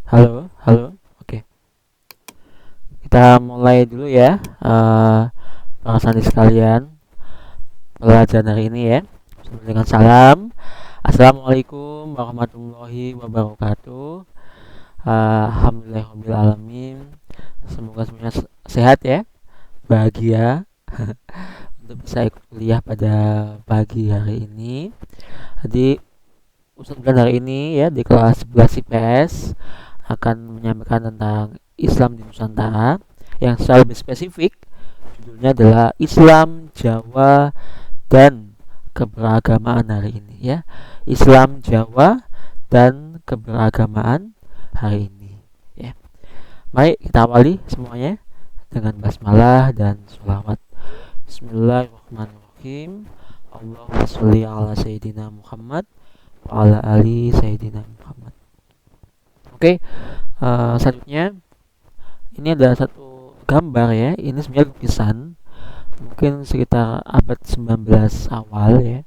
Halo, halo. Oke, kita mulai dulu ya. Para santri sekalian, pelajaran hari ini ya. Dengan salam. Assalamualaikum warahmatullahi wabarakatuh. Alhamdulillahirabbil alamin. Semoga semuanya sehat ya, bahagia untuk bisa ikut kuliah pada pagi hari ini. Jadi Ustadz Bilan hari ini ya di kelas 11 IPS akan menyampaikan tentang Islam di Nusantara yang secara lebih spesifik judulnya adalah Islam, Jawa, dan keberagamaan hari ini ya. Islam, Jawa, dan keberagamaan hari ini ya. Mari kita awali semuanya dengan basmalah dan sholawat. Bismillahirrahmanirrahim. Allahumma sholli ala sayyidina Muhammad wa ala ali sayyidina Muhammad. Oke, selanjutnya ini ada satu gambar ya. Ini sebenarnya lukisan mungkin sekitar abad 19 awal ya,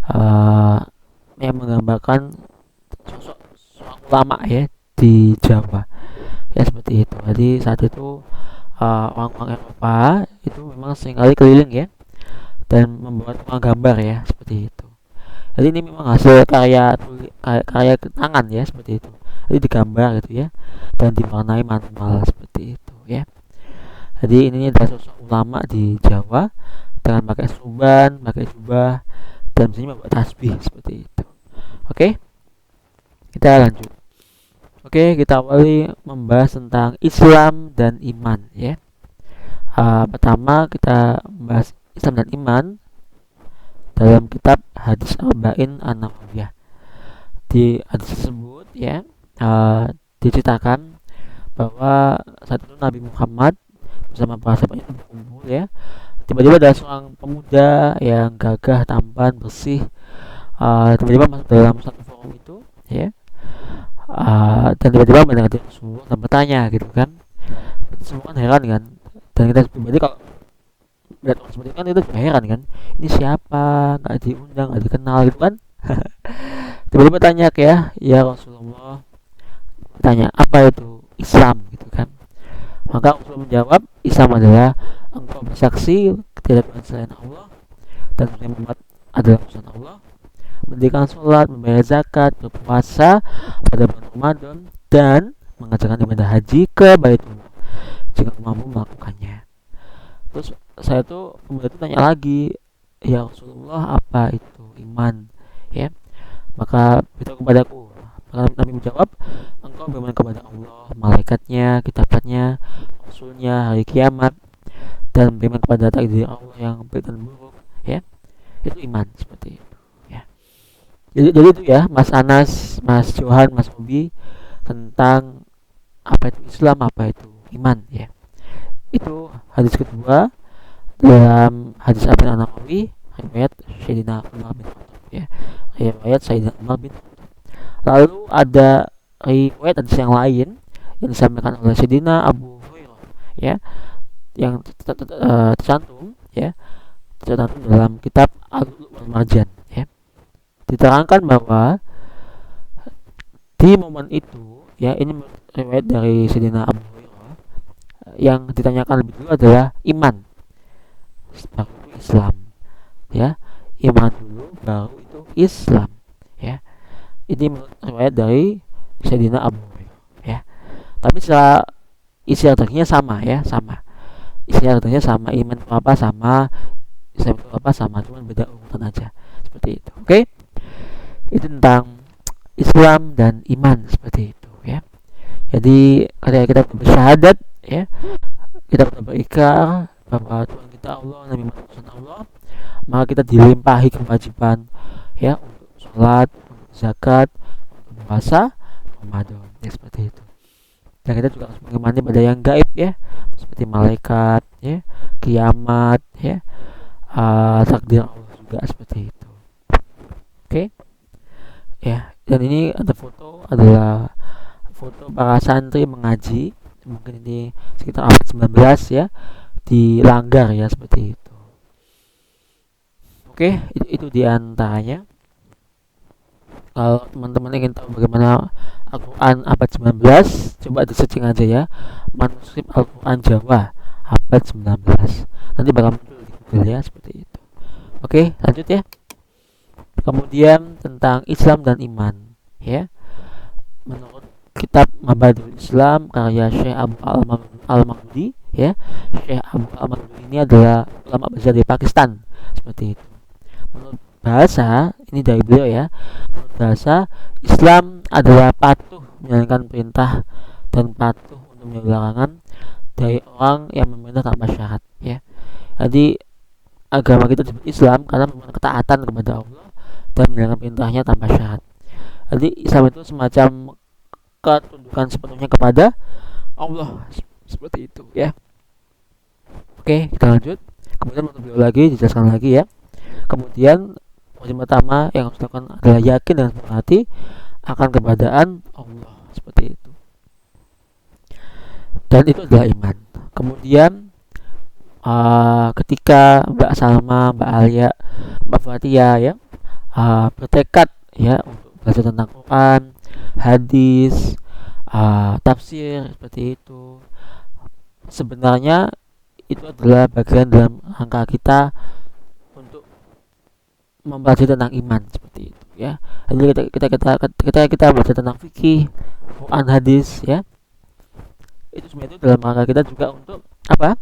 uh, yang menggambarkan sosok seorang ulama ya di Jawa ya, seperti itu. Jadi saat itu orang-orang Eropa itu memang seringkali keliling ya dan membuat rumah gambar ya, seperti itu. Jadi ini memang hasil karya tangan ya, seperti itu. Jadi digambar gitu ya dan diwarnai manual seperti itu ya. Jadi ini adalah sosok ulama di Jawa dengan pakai suban, pakai jubah, dan misalnya membuat tasbih seperti itu. Oke, kita lanjut. Oke, kita awali membahas tentang Islam dan iman ya. Pertama kita membahas Islam dan iman dalam kitab Hadis Arba'in An-Nawawiyah. Di hadis tersebut ya, diceritakan bahwa saat itu Nabi Muhammad bersama para sahabatnya berkumpul ya. Tiba-tiba ada seorang pemuda yang gagah, tampan, bersih, tiba-tiba masuk dalam satu forum itu ya. Dan tiba-tiba mendekati Rasulullah dan bertanya gitu kan. Semua kan heran kan. Dan kita pribadi kalau melihat orang seperti itu kan kita juga heran kan. Ini siapa? Nggak diundang, nggak dikenal gitu kan. Tiba-tiba tanya ya Rasulullah, tanya apa itu Islam gitu kan. Maka Rasulullah menjawab, Islam adalah engkau bersaksi tidak ada Tuhan selain Allah dan Muhammad adalah utusan Allah, mendirikan sholat, membayar zakat, berpuasa pada bulan Ramadan, dan mengajarkan ibadah haji ke Baitullah jika mampu melakukannya. Terus saya tuh pemuda itu tanya lagi, ya Rasulullah apa itu iman ya? Maka beritahu kepadaku. Maka Nabi menjawab, engkau beriman kepada Allah, malaikatnya, kitabnya, rasulnya, hari kiamat, dan beriman kepada takdir Allah yang baik dan buruk ya. Itu iman, seperti itu ya. Jadi itu ya Mas Anas, Mas Johan, Mas Ubi, tentang apa itu Islam, apa itu iman ya. Itu hadis kedua dalam hadis Abi An-Nawawi, riwayat Sayyidina Umar bin Khattab ya. Riwayat Sayyidina Umar bin Khattab. Lalu ada riwayat hadis yang lain yang disampaikan oleh Sayyidina Abu Hurairah ya, yang tercantum ya, tercantum dalam kitab Al-Lu'lu' wal Marjan ya. Diterangkan bahwa di momen itu ya, ini riwayat dari Sayyidina Abu Hurairah, yang ditanyakan lebih dulu adalah iman, baru itu Islam ya. Iman dulu baru itu Islam ya. Ini menurut riwayat dari Sayyidina Abu Hurairah ya. Tapi secara isi artinya sama ya, sama. Isi artinya sama, iman itu apa sama, Islam itu apa sama, cuma beda urutan aja. Seperti itu. Oke? Itu tentang Islam dan iman, seperti itu ya. Jadi ketika kita bersyahadat ya, kita berikrar bahwa Tuhan kita Allah, Nabi Muhammad SAW, maka kita dilimpahi kewajiban ya, untuk sholat, untuk zakat, untuk puasa Ramadan ya, seperti itu. Dan kita juga harus mengimani pada yang gaib ya, seperti malaikat ya, kiamat ya, takdir Allah juga, seperti itu. Oke ya. Dan ini ada foto, adalah foto para santri mengaji, mungkin ini sekitar abad 19 ya, di Langgar ya, seperti itu. Oke, itu diantaranya. Kalau teman-teman ingin tahu bagaimana Al-Quran abad 19, coba di searching aja ya, manuskrip Al-Quran Jawa abad 19. Nanti bakal muncul di Google ya, seperti itu. Oke, lanjut ya. Kemudian tentang Islam dan iman ya. Menurut kitab Mabadul Islam karya Syekh Abu Al-Maghdi ya. Syekh Abu Al-Maghdi ini adalah ulama besar di Pakistan, seperti itu. Menurut bahasa, ini dari beliau ya. Menurut bahasa, Islam adalah patuh menjalankan perintah dan patuh untuk menjauhi larangan dari orang yang memerintah tanpa syarat ya. Jadi agama kita disebut Islam karena merupakan ketaatan kepada Allah dan menjalankan perintahnya tanpa syarat. Jadi Islam itu semacam ketundukan sepenuhnya kepada Allah, seperti itu ya. Oke, kita lanjut. Kemudian untuk beliau lagi dijelaskan lagi ya. Kemudian poin pertama yang harus dilakukan adalah yakin dan sepenuh hati akan keberadaan Allah, seperti itu. Dan itu adalah iman. Kemudian ketika Mbak Salma, Mbak Alia, Mbak Fatia ya bertekad ya untuk belajar tentang Quran, hadis, tafsir, seperti itu. Sebenarnya itu adalah bagian dalam rangka kita untuk mempelajari tentang iman, seperti itu ya. Jadi kita belajar tentang fikih, Quran, hadis ya, itu semua itu dalam rangka kita juga untuk apa?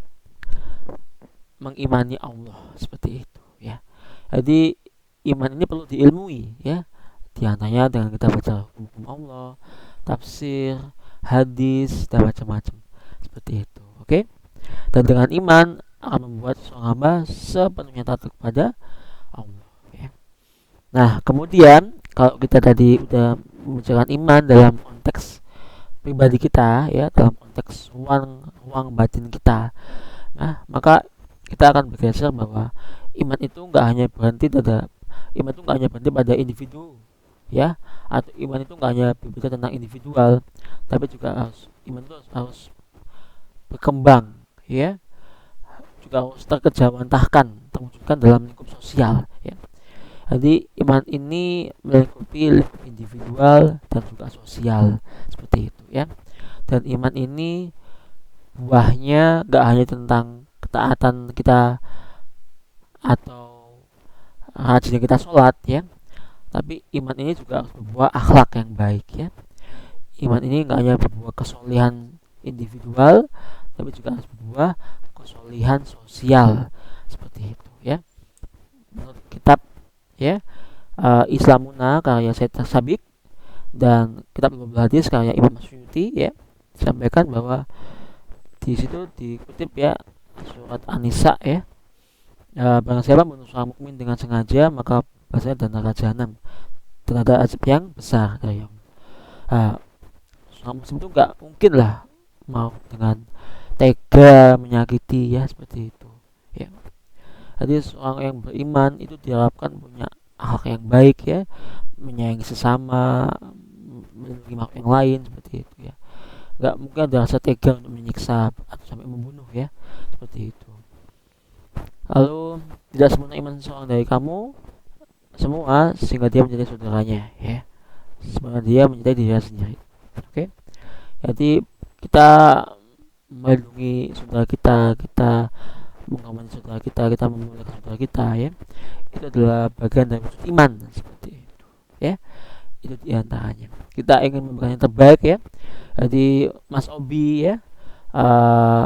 Mengimani Allah, seperti itu ya. Jadi iman ini perlu diilmui ya. Di antaranya dengan kita baca hukum Allah, tafsir, hadis, dan macam-macam, seperti itu. Oke. Dan dengan iman akan membuat seorang hamba sepenuhnya taat kepada Allah ya. Nah, kemudian kalau kita tadi udah membicarakan iman dalam konteks pribadi kita ya, dalam konteks ruang batin kita, nah maka kita akan bergeser bahwa iman itu nggak hanya berhenti pada individu ya, atau iman itu nggak hanya berbicara tentang individual, tapi juga iman itu harus berkembang ya, juga harus terkejawantahkan, terwujudkan dalam lingkup sosial ya. Jadi iman ini melingkupi lingkup individual dan juga sosial, seperti itu ya. Dan iman ini buahnya gak hanya tentang ketaatan kita atau rajinnya kita sholat ya, tapi iman ini juga harus berbuah akhlak yang baik ya. Iman ini gak hanya berbuah kesolehan individual, tapi juga harus berbuah kesolehan sosial, seperti itu ya. Menurut kitab ya Islamuna karya Syed Sabik dan kitab Ibnu Hadis karya Imam Suyuti ya, disampaikan bahwa di situ dikutip ya surat An-Nisa ya, barang siapa membunuh seorang mukmin dengan sengaja maka bahasanya dan neraka jahanam dan ada azab yang besar dari seorang muslim itu nggak mungkin lah mau dengan tega menyakiti ya, seperti itu ya. Jadi seorang yang beriman itu diharapkan punya akhlak yang baik ya, menyayangi sesama, melindungi makhluk yang lain, seperti itu ya. Nggak mungkin ada rasa tega untuk menyiksa atau sampai membunuh ya, seperti itu. Lalu tidak sempurna iman seorang dari kamu semua sehingga dia menjadi saudaranya ya, sehingga dia menjadi dirinya sendiri. Oke. Jadi kita melindungi saudara kita mengamani saudara kita memuliakan saudara kita ya, itu adalah bagian dari wujud iman, seperti itu ya. Itu diantaranya kita ingin memberikan yang terbaik ya. Jadi Mas Obi ya,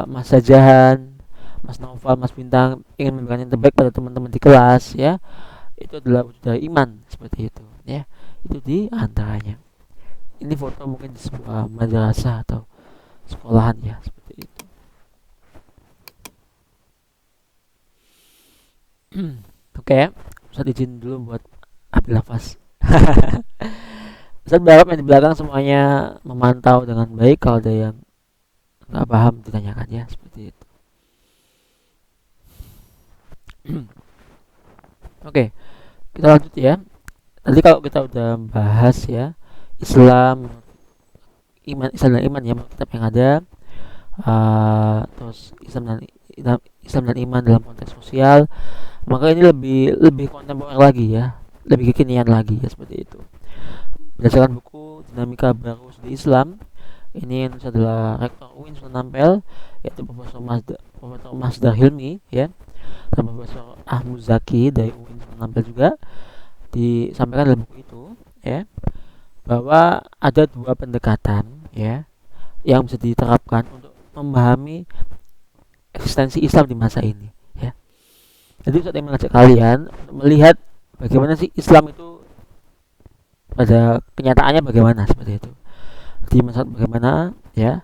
Mas Sajahan, Mas Naufal, Mas Bintang ingin memberikan yang terbaik pada teman-teman di kelas ya, itu adalah wujud dari iman, seperti itu ya. Itu diantaranya. Ini foto mungkin di sebuah madrasah atau sekolahan ya, seperti itu. Oke ya, Ustaz izin dulu buat ambil nafas. Ustaz berharap yang di belakang semuanya memantau dengan baik. Kalau ada yang nggak paham ditanyakan ya, seperti itu. Oke, kita lanjut ya. Tadi kalau kita udah bahas ya Islam, Islam dan iman ya, kitab yang ada, terus Islam dan iman dalam konteks sosial, maka ini lebih kontemporer lagi ya, lebih kekinian lagi ya, seperti itu. Berdasarkan buku Dinamika Baru Studi Islam, ini yang adalah Rektor UIN Sunan Ampel, yaitu Profesor Masdar Hilmi, ya, dan Profesor Ahmad Zaki dari UIN Sunan Ampel juga disampaikan dalam buku itu, ya, bahwa ada dua pendekatan, ya, yang bisa diterapkan untuk memahami eksistensi Islam di masa ini, ya. Jadi saya mengajak kalian melihat bagaimana sih Islam itu pada kenyataannya, bagaimana seperti itu di masa, bagaimana, ya.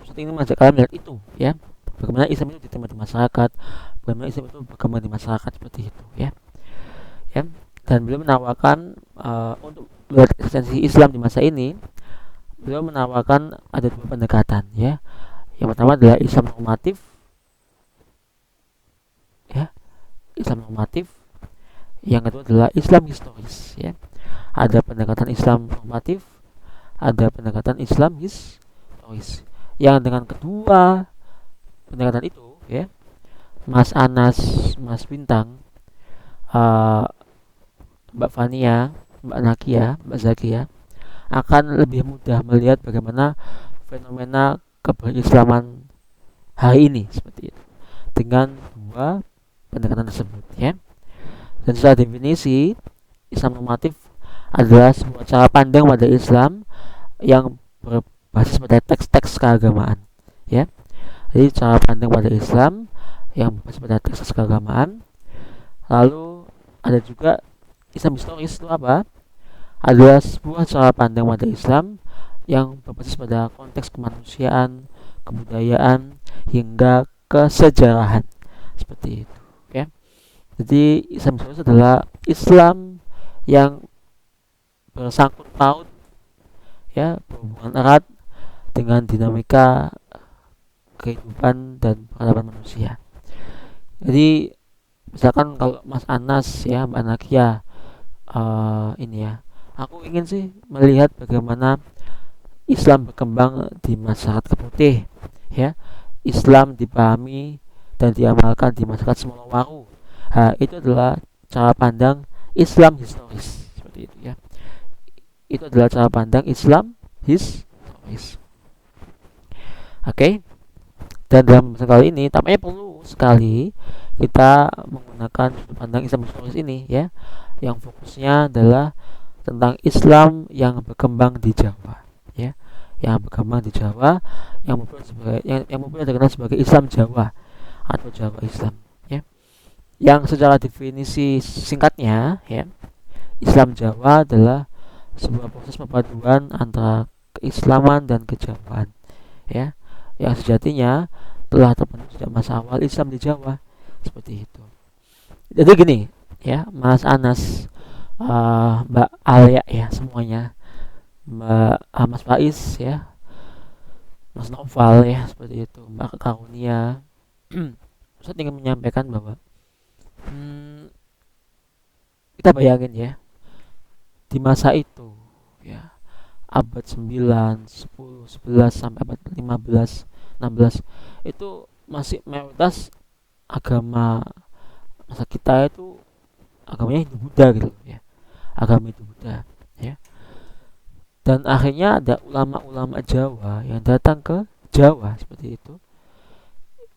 Saya ingin mengajak kalian melihat itu, ya, bagaimana Islam itu diterima di masyarakat, bagaimana Islam itu berkembang di masyarakat seperti itu, ya, ya. Dan beliau menawarkan untuk melihat eksistensi Islam di masa ini, beliau menawarkan ada dua pendekatan, ya. Yang pertama adalah Islam normatif, ya, Islam normatif. Yang kedua adalah Islam historis, ya. Ada pendekatan Islam normatif, ada pendekatan Islam historis. Yang dengan kedua pendekatan itu, ya, Mas Anas, Mas Bintang, Mbak Fania, Mbak Nakia, Mbak Zakia akan lebih mudah melihat bagaimana fenomena keberislaman hari ini seperti itu dengan dua pendekatan tersebut, ya. Dan secara definisi, Islam normatif adalah sebuah cara pandang pada Islam yang berbasis pada teks-teks keagamaan, ya. Jadi cara pandang pada Islam yang berbasis pada teks keagamaan. Lalu ada juga Islam historis. Itu apa? Adalah sebuah cara pandang pada Islam yang berbasis pada konteks kemanusiaan, kebudayaan, hingga kesejarahan seperti itu, ya. Jadi Islam historis adalah Islam yang bersangkut paut, ya, berhubungan erat dengan dinamika kehidupan dan peradaban manusia. Jadi misalkan kalau Mas Anas, ya, Mbak Nakia, ini, ya, aku ingin sih melihat bagaimana Islam berkembang di masyarakat putih, ya. Islam dipahami dan diamalkan di masyarakat Semolawaru. Itu adalah cara pandang Islam historis seperti itu, ya. Itu adalah cara pandang Islam historis. Oke. Dan dalam kali ini tampaknya perlu sekali kita menggunakan sudut pandang Islam historis ini, ya, yang fokusnya adalah tentang Islam yang berkembang di Jawa, ya, yang berkembang di Jawa, yang populer dikenal sebagai Islam Jawa atau Jawa Islam, ya. Yang secara definisi singkatnya, ya, Islam Jawa adalah sebuah proses perpaduan antara keislaman dan kejawaan, ya, yang sejatinya telah terpenuhi sejak masa awal Islam di Jawa seperti itu. Jadi gini, ya, Mas Anas, Mbak Alia, ya, semuanya, Mas Faiz, ya, Mas Noval, ya, seperti itu, Mbak Karunia. Saya ingin menyampaikan bahwa kita bayangin, ya, di masa itu, ya, abad 9, 10, 11 sampai abad 15, 16 itu masih mayoritas agama masa kita itu agamanya Hindu Buddha gitu, ya. Agama Hindu Buddha, ya. Dan akhirnya ada ulama-ulama Jawa yang datang ke Jawa seperti itu.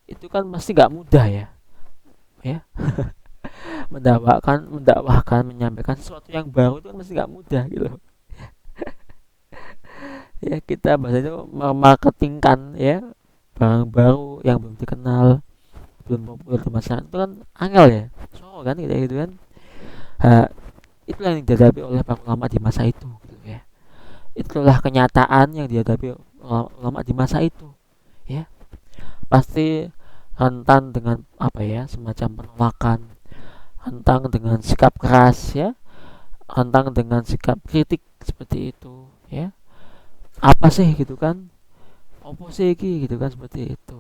Itu kan pasti nggak mudah, ya, ya. mendakwahkan, menyampaikan sesuatu yang baru itu kan masih nggak mudah gitu. Ya, kita bahasa itu memarketingkan, ya, barang baru yang belum dikenal, belum populer di masyarakat itu kan angel, ya, so kan gitu kan. Itulah yang dihadapi oleh para ulama di masa itu, gitu, ya. Itulah kenyataan yang dihadapi ulama di masa itu, ya. Pasti rentan dengan apa, ya, semacam penolakan, rentan dengan sikap keras, ya, rentan dengan sikap kritik seperti itu, ya. Apa sih gitu kan, opo sih gitu kan, seperti itu,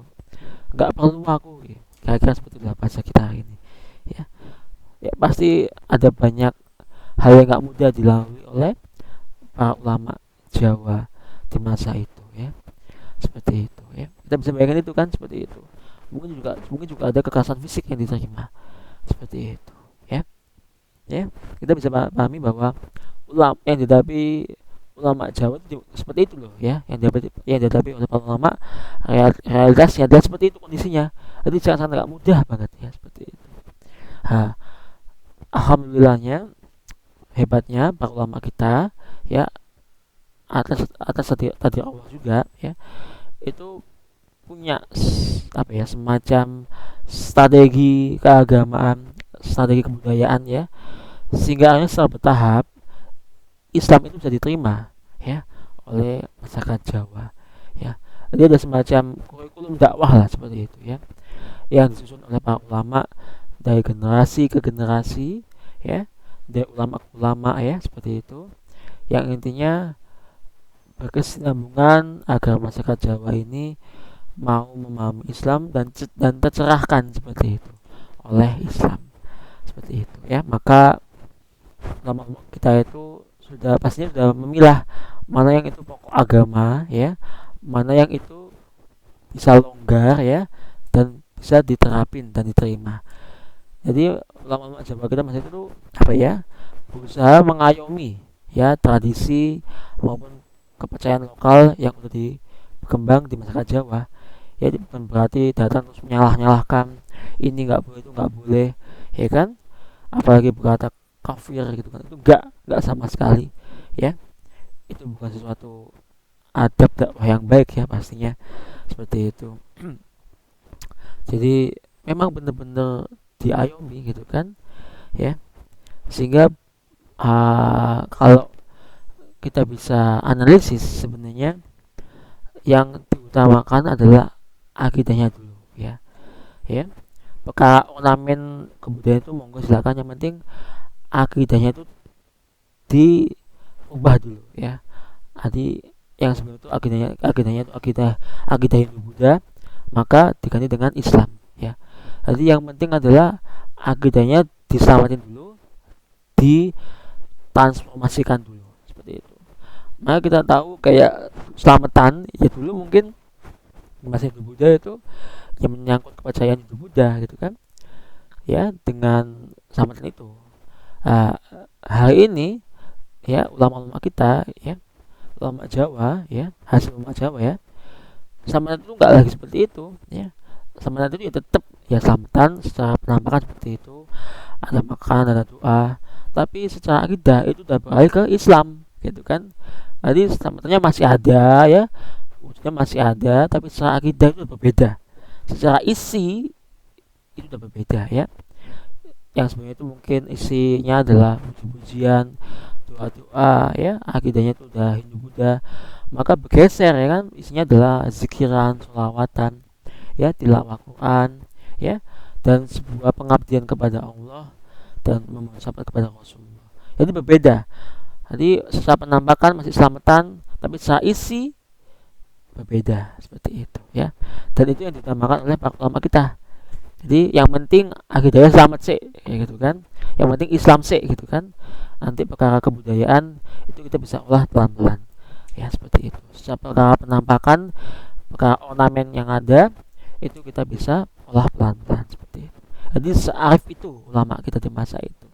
nggak perlu aku, ya. Kira-kira seperti itulah bahasa kita hari ini, ya. Ya, pasti ada banyak hal yang nggak mudah dilalui oleh para ulama Jawa di masa itu, ya, seperti itu, ya. Kita bisa bayangkan itu kan, seperti itu. Mungkin juga ada kekerasan fisik yang diterima seperti itu, ya. Ya, kita bisa pahami bahwa ulama yang dihadapi ulama Jawa itu seperti itu loh ya, yang dihadapi oleh para ulama. Realitasnya adalah seperti itu kondisinya. Jadi jangan sangat mudah banget ya seperti itu. Nah, alhamdulillahnya, hebatnya para ulama kita ya, atas tadi Allah juga ya, itu punya apa ya, semacam strategi keagamaan, strategi kebudayaan ya, sehingga akhirnya secara bertahap Islam itu bisa diterima ya oleh masyarakat Jawa ya. Jadi ada semacam kurikulum dakwah lah seperti itu ya, yang disusun oleh para ulama dari generasi ke generasi ya, dari ulama ke ulama ya seperti itu, yang intinya berkesinambungan agar masyarakat Jawa ini mau memahami Islam dan tercerahkan seperti itu oleh Islam seperti itu ya. Maka ulama kita itu pastinya sudah memilah mana yang itu pokok agama ya, mana yang itu bisa longgar ya, dan bisa diterapin dan diterima. Jadi ulama Jawa kita masih itu apa ya, berusaha mengayomi ya tradisi maupun kepercayaan lokal yang sudah berkembang di masyarakat Jawa ya. Bukan berarti datang terus menyalah-nyalahkan, ini nggak boleh, itu nggak boleh ya kan, apalagi berkata kafir gitu kan, itu nggak sama sekali ya. Itu bukan sesuatu adab dakwah yang baik ya pastinya seperti itu. Jadi memang benar-benar diayomi gitu kan ya, sehingga kalau kita bisa analisis, sebenarnya yang diutamakan adalah akidahnya dulu ya. Perkara ornamen kebudayaan itu monggo silakan, yang penting akidahnya itu diubah dulu ya. Jadi yang sebenarnya itu akidahnya itu akidah Hindu Buddha, maka diganti dengan Islam ya. Jadi yang penting adalah akidahnya diselamatin dulu, ditransformasikan dulu seperti itu. Maka kita tahu kayak selamatan ya, dulu mungkin di masa Hindu Buddha itu yang menyangkut kepercayaan Hindu Buddha gitu kan ya, dengan selamatan itu. Hari ini ya ulama-ulama kita ya, ulama Jawa ya, hasil ulama Jawa ya, selamatan itu nggak lagi seperti itu ya. Selamatan itu ya tetap ya selamatan secara penampakan seperti itu, ada makan, ada doa, tapi secara akidah itu udah beralih ke Islam gitu kan. Jadi selamatannya masih ada ya, wujudnya masih ada, tapi secara akidah itu udah berbeda, secara isi itu udah berbeda ya. Yang sebenarnya itu mungkin isinya adalah puji-pujian, doa-doa ya, akidahnya itu udah Hindu Buddha, maka bergeser ya kan, isinya adalah zikiran, sholawatan ya, tilawah Quran ya, dan sebuah pengabdian kepada Allah dan memohon syafaat kepada Rasulullah. Jadi berbeda. Jadi secara penampakan masih selamatan, tapi secara isi berbeda seperti itu ya. Dan itu yang ditambahkan oleh para ulama kita. Jadi yang penting akidahnya selamat sih kayak gitu kan, yang penting Islam sih gitu kan. Nanti perkara kebudayaan itu kita bisa olah pelan-pelan ya seperti itu. Secara perkara penampakan, perkara ornamen yang ada itu kita bisa olah pelan-pelan seperti itu. Jadi searif itu ulama kita di masa itu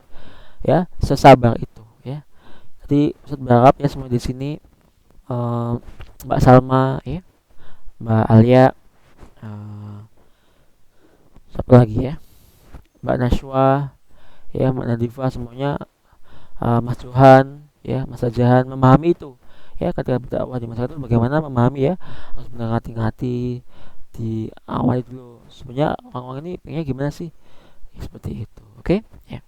ya, sesabar itu ya. Jadi Ustadz berharap ya semua di sini, Mbak Salma ya, Mbak Alia, siapa lagi ya, Mbak Nashwa ya, Mbak Nadifa, semuanya, Mas Johan ya, Mas Ajahan, memahami itu ya, ketika berdakwah di masyarakat itu bagaimana memahami ya, harus benar hati-hati di awal dulu, sebenarnya orang-orang ini pengennya gimana sih ya, seperti itu. Oke ya.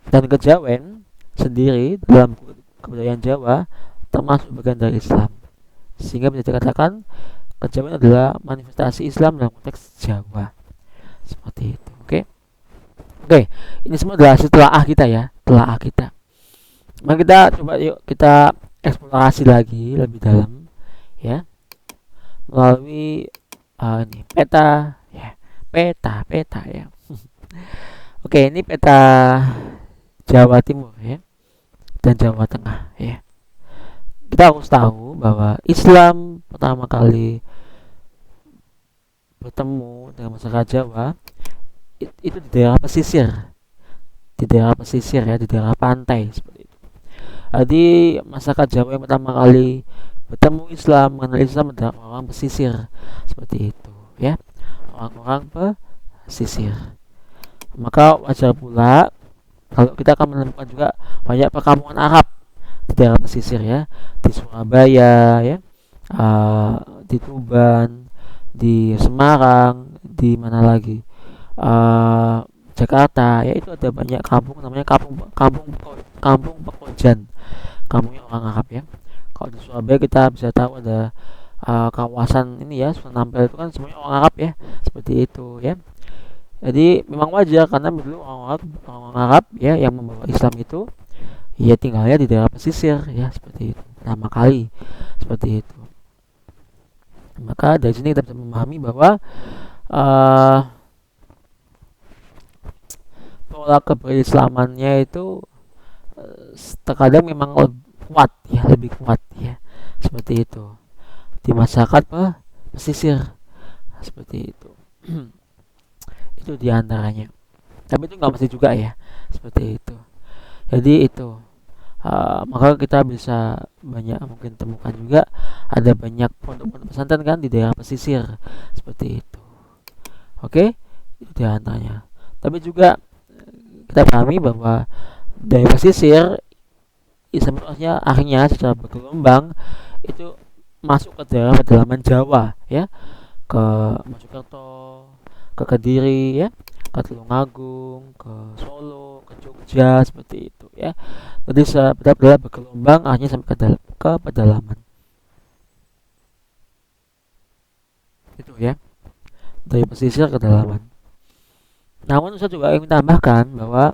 Dan kejawen sendiri dalam kebudayaan Jawa termasuk bagian dari Islam, sehingga bisa dikatakan kejawen adalah manifestasi Islam dalam konteks Jawa seperti itu. Oke, ini semua adalah setelah kita ya, telah kita. Mari kita coba yuk kita eksplorasi lagi lebih dalam ya, melalui ini peta ya, peta ya. Oke, ini peta Jawa Timur ya dan Jawa Tengah ya. Kita harus tahu bahwa Islam pertama kali bertemu dengan masyarakat Jawa itu di daerah pesisir, ya, di daerah pantai seperti itu. Jadi masyarakat Jawa yang pertama kali bertemu Islam, mengenal Islam adalah orang pesisir, seperti itu ya, orang-orang pesisir. Maka wajar pula kalau kita akan menemukan juga banyak perkampungan Arab di daerah pesisir ya, di Surabaya ya, di Tuban, di Semarang, di mana lagi, uh, Jakarta ya, itu ada banyak kampung namanya kampung Pekojan, kampungnya orang Arab ya. Kalau di Surabaya kita bisa tahu ada kawasan ini ya, Sunan Ampel, itu kan semuanya orang Arab ya, seperti itu ya. Jadi memang wajar karena dulu orang Arab ya yang membawa Islam itu ya tinggalnya di daerah pesisir ya, seperti itu pertama kali, seperti itu. Maka dari sini kita bisa memahami bahwa uh, pola keberislamannya itu terkadang memang kuat ya, lebih kuat ya, seperti itu di masyarakat pesisir, seperti itu. Itu diantaranya, tapi itu nggak mesti juga ya, seperti itu. Jadi itu maka kita bisa banyak mungkin temukan juga ada banyak pondok-pondok pesantren kan di daerah pesisir, seperti itu. Oke, itu diantaranya. Tapi juga kita pahami bahwa dari pesisir Islam akhirnya secara bergelombang itu masuk ke daerah pedalaman Jawa ya, ke Mojokerto, ke Kediri ya, ke Tulungagung, ke Solo, ke Jogja, seperti itu ya. Jadi benar-benar bergelombang akhirnya sampai ke pedalaman itu ya, dari pesisir ke pedalaman. Namun saya juga ingin tambahkan bahwa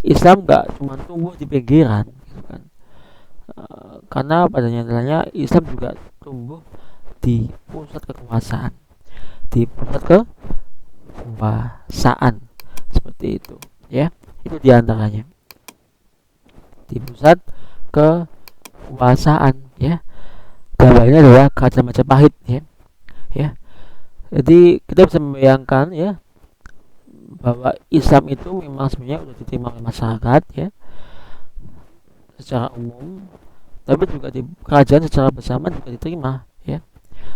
Islam nggak cuma tumbuh di pinggiran gitu kan. Karena pada nyatanya Islam juga tumbuh di pusat kekuasaan, di pusat kekuasaan, seperti itu ya. Itu diantaranya di pusat kekuasaan ya. Dalam hal ini adalah Kerajaan Majapahit ya. Jadi kita bisa membayangkan ya bahwa Islam itu memang sebenarnya sudah diterima oleh masyarakat ya secara umum, tapi juga di kerajaan secara bersama juga diterima ya,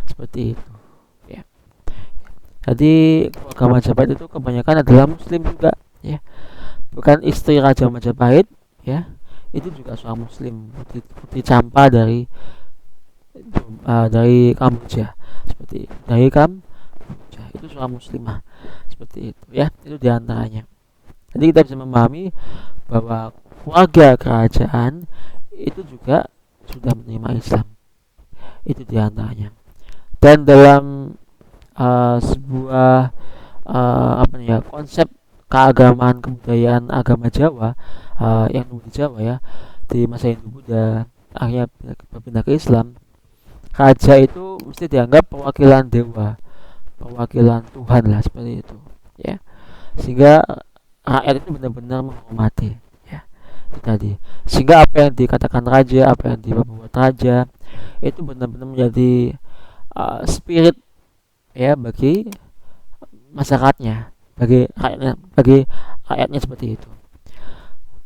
seperti itu ya. Jadi keluarga Majapahit itu kebanyakan adalah Muslim juga ya, bukan istri Raja Majapahit ya, itu juga seorang Muslim, Putri Campa dari Kamboja, seperti itu. Dari Kamboja itu seorang Muslimah, seperti itu ya. Itu diantaranya. Jadi kita bisa memahami bahwa keluarga kerajaan itu juga sudah menerima Islam, itu diantaranya. Dan dalam sebuah konsep keagamaan kebudayaan agama Jawa yang di Jawa ya, di masa Hindu Buddha akhirnya berpindah ke Islam, raja itu mesti dianggap perwakilan dewa, perwakilan Tuhan lah, seperti itu ya, sehingga rakyat itu benar-benar menghormati ya, itu tadi. Sehingga apa yang dikatakan raja, apa yang dibuat raja itu benar-benar menjadi spirit ya bagi masyarakatnya, bagi rakyatnya seperti itu.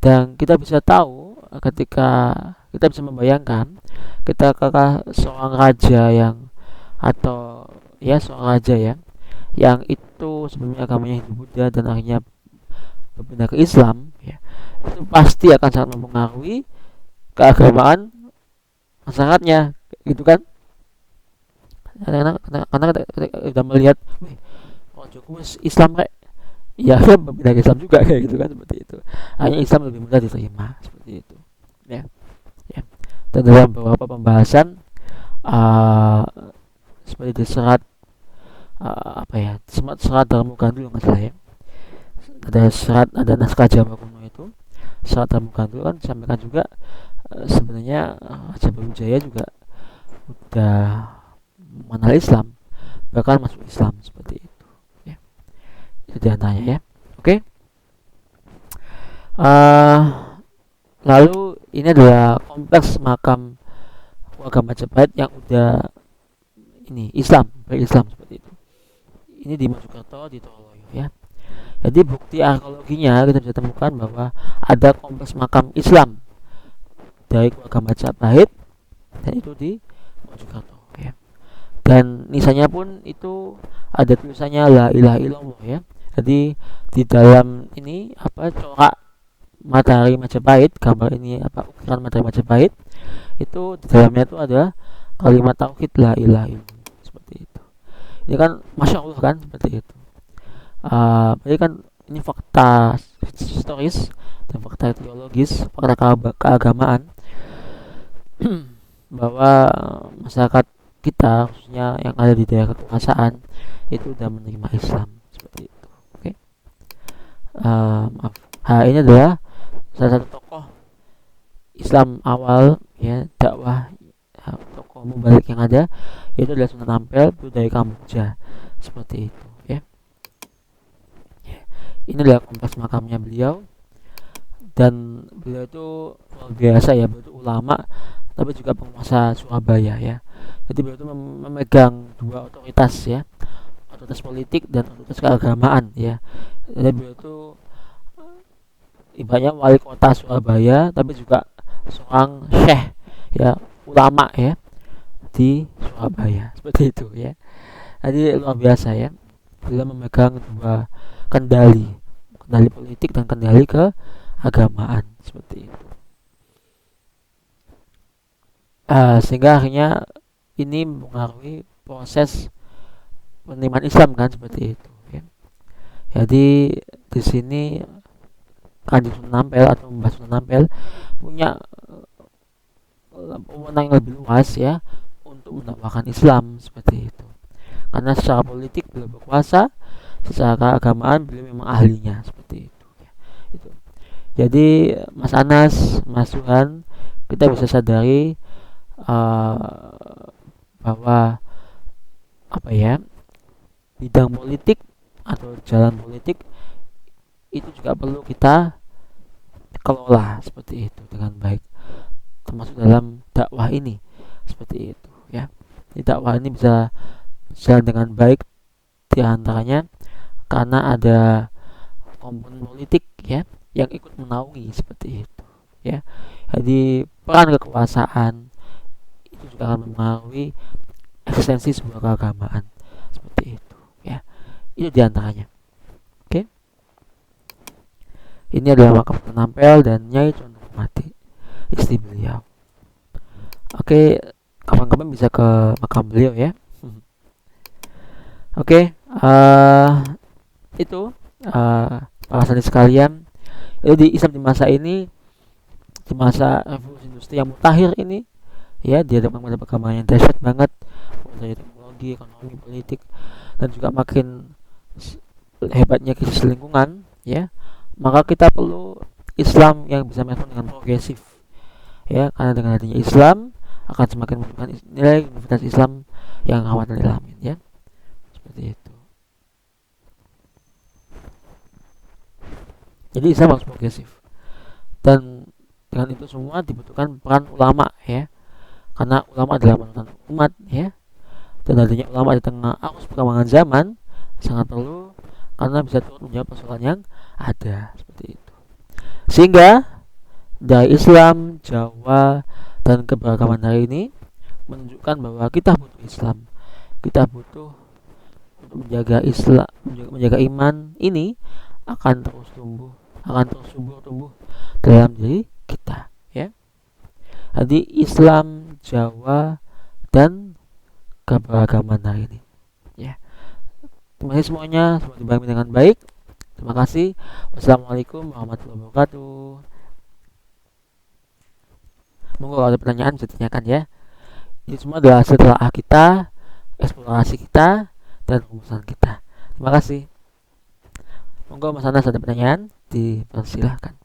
Dan kita bisa tahu ketika kita bisa membayangkan ketika seorang raja seorang raja yang itu sebelumnya agamanya Hindu Buddha dan akhirnya berpindah ke Islam ya, itu pasti akan sangat mempengaruhi keagamaan masyarakatnya gitu kan. Karena kita udah melihat, orang Jokowi Islam kayak ya berpindah ke Islam juga kayak gitu kan, seperti itu. Hanya Islam lebih mudah diterima, seperti itu ya. Dan dalam beberapa pembahasan seperti di serat serat Darmogandul nggak salah ya, ada naskah Jawa kuno itu, serat Darmogandul kan disampaikan juga sebenarnya Raja Brawijaya juga udah mengenal Islam, bahkan masuk Islam, seperti itu ya. Itu diantaranya ya. Oke. Lalu ini adalah kompleks makam keluarga Majapahit yang udah berislam seperti itu. Ini di Mojokerto, di Troloyo ya. Jadi bukti arkeologinya kita bisa temukan bahwa ada kompleks makam Islam dari keluarga Majapahit, dan itu di Mojokerto ya. Dan nisannya pun itu ada tulisannya la ilaha illallah ya. Jadi di dalam ini corak matahari Majapahit, gambar ini ukiran matahari Majapahit, itu di dalamnya itu ada kalimat tauhid la ilaha illallah seperti itu. Ini kan masya Allah kan seperti itu. Berarti kan ini fakta historis dan fakta teologis, fakta keagamaan bahwa masyarakat kita khususnya yang ada di daerah kekuasaan itu sudah menerima Islam seperti itu. Oke. Maaf. Ini adalah salah satu tokoh Islam awal ya, dakwah tokoh mubalik yang ada, yaitu adalah Sunan Ampel, itu dari Kamboja seperti itu ya. Ini adalah kompleks makamnya beliau, dan beliau itu luar biasa ya, beliau itu ulama tapi juga penguasa Surabaya ya. Jadi beliau itu memegang dua otoritas ya, otoritas politik dan otoritas keagamaan ya. Jadi beliau itu ibaratnya wali kota Surabaya tapi juga seorang syekh ya, ulama ya di Surabaya seperti itu ya. Jadi luar biasa ya, beliau memegang dua kendali politik dan kendali keagamaan seperti itu. Sehingga akhirnya ini mempengaruhi proses penerimaan Islam kan seperti itu ya. Jadi di sini Kanjeng Sunan Ampel atau Mbah Sunan Ampel punya wewenang yang lebih luas ya untuk mendakwakan Islam seperti itu. Karena secara politik beliau berkuasa, secara keagamaan beliau memang ahlinya seperti itu ya. Itu. Jadi Mas Anas, Mas Suhan, kita bisa sadari bahwa bidang politik atau jalan politik itu juga perlu kita kelola seperti itu dengan baik, termasuk dalam dakwah ini seperti itu ya. Di dakwah ini bisa jalan dengan baik diantaranya karena ada komponen politik ya yang ikut menaungi seperti itu ya. Jadi peran kekuasaan itu juga akan mempengaruhi eksistensi sebuah keagamaan seperti itu ya. Itu diantaranya. Oke. Ini adalah makam Sunan Ampel dan Nyai Condramati, istri beliau. Oke, kapan-kapan bisa ke makam beliau ya. Oke, itu para santri sekalian, itu di Islam di masa ini, di masa revolusi industri yang mutakhir ini ya, dihadapkan pada perkembangan yang dahsyat banget dari teknologi, ekonomi, politik, dan juga makin hebatnya krisis lingkungan ya. Maka kita perlu Islam yang bisa merespon dengan progresif ya, karena dengan adanya Islam akan semakin menunjukkan nilai universitas Islam yang rahmatan lil alamin ya, seperti itu. Jadi Islam harus progresif, dan dengan itu semua dibutuhkan peran ulama ya, karena ulama adalah panutan umat ya, dan adanya ulama di tengah arus perkembangan zaman sangat perlu karena bisa turut menjawab persoalan yang ada seperti itu. Sehingga dari Islam, Jawa, dan keberagaman hari ini menunjukkan bahwa kita butuh Islam, kita butuh untuk menjaga Islam, menjaga iman ini akan terus tumbuh dalam diri kita ya. Jadi Islam, Jawa, dan keberagaman hari ini ya. Terima kasih semuanya, semoga dibahami dengan baik. Terima kasih. Wassalamualaikum warahmatullahi wabarakatuh. Monggo kalau ada pertanyaan bisa ditanyakan ya. Ini semua adalah setelah kita, eksplorasi kita, dan rumusan kita. Terima kasih. Monggo Mas Anas ada pertanyaan, dipersilahkan.